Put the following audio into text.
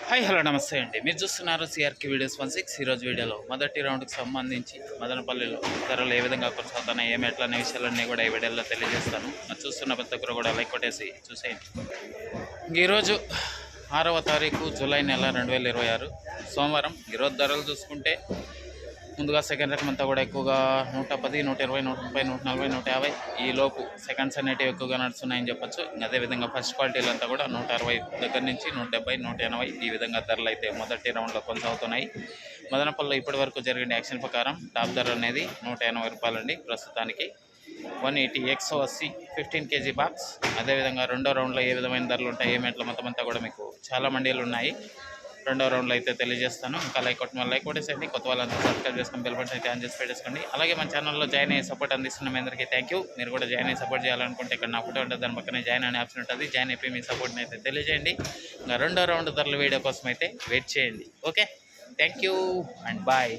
Hi hello నమస్తే అండి. మీరు చూస్తున్నారు సిఆర్కి వీడియోస్ 16. ఈరోజు వీడియోలో మొదటి రౌండ్కి సంబంధించి మదనపల్లిలో ధరలు ఏ విధంగా కొనసాగుతున్నాయి, ఏమి ఎట్లా అనే విషయాలన్నీ కూడా ఈ వీడియోలో తెలియజేస్తాను. మరి చూస్తున్న ప్రతి ఒక్కరు కూడా లైక్ కొట్టేసి చూసేయండి. ఈరోజు 6వ తారీఖు జూలై నెల 2026 సోమవారం. ఈరోజు ధరలు చూసుకుంటే ముందుగా సెకండ్ రకం అంతా కూడా ఎక్కువగా 110, 120, 130, 140, 150 ఈ లోపు సెకండ్స్ అనేటివి ఎక్కువగా నడుస్తున్నాయని చెప్పొచ్చు. అదేవిధంగా ఫస్ట్ క్వాలిటీలు అంతా కూడా 160 దగ్గర నుంచి 170, 180 ఈ విధంగా ధరలు అయితే మొదటి రౌండ్లో కొనసాగుతున్నాయి. మదనపల్లిలో ఇప్పటి వరకు జరిగిన యాక్షన్ ప్రకారం టాప్ ధర అనేది 180 రూపాయలండి ప్రస్తుతానికి. 180 XO80 15 kg బాక్స్. అదేవిధంగా రెండో రౌండ్లో ఏ విధమైన ధరలు ఉంటాయి, ఏమేట్ల మొత్తం అంతా కూడా మీకు చాలా మండీలు ఉన్నాయి. రెండో రౌండ్లో అయితే తెలియజేస్తాను. ఇంకా లైక్ కొట్టిన వాళ్ళు లైక్ కొట్టేసండి, కొత్త వాళ్ళంతా సబ్స్క్రైబ్ చేసుకొని బెల్ బటన్ అయితే ఆన్ చేసి పెట్టేసుకోండి. అలాగే మన ఛానల్లో జాయిన్ అయ్యి సపోర్ట్ అందిస్తున్న మీ అందరికీ థ్యాంక్ యూ. మీరు కూడా జాయిన్ అయ్యి సపోర్ట్ చేయాలనుకుంటే ఇక్కడ నా ఫోటో ఉంటుంది, దాని పక్కనే జాయిన్ అనే ఆప్షన్ ఉంటుంది. జాయిన్ అయిపోయి మీ సపోర్ట్ని అయితే తెలియజేయండి. ఇంకా రెండో రౌండ్ ధరల వీడియో కోసం అయితే వెయిట్ చేయండి. Okay, thank you and bye.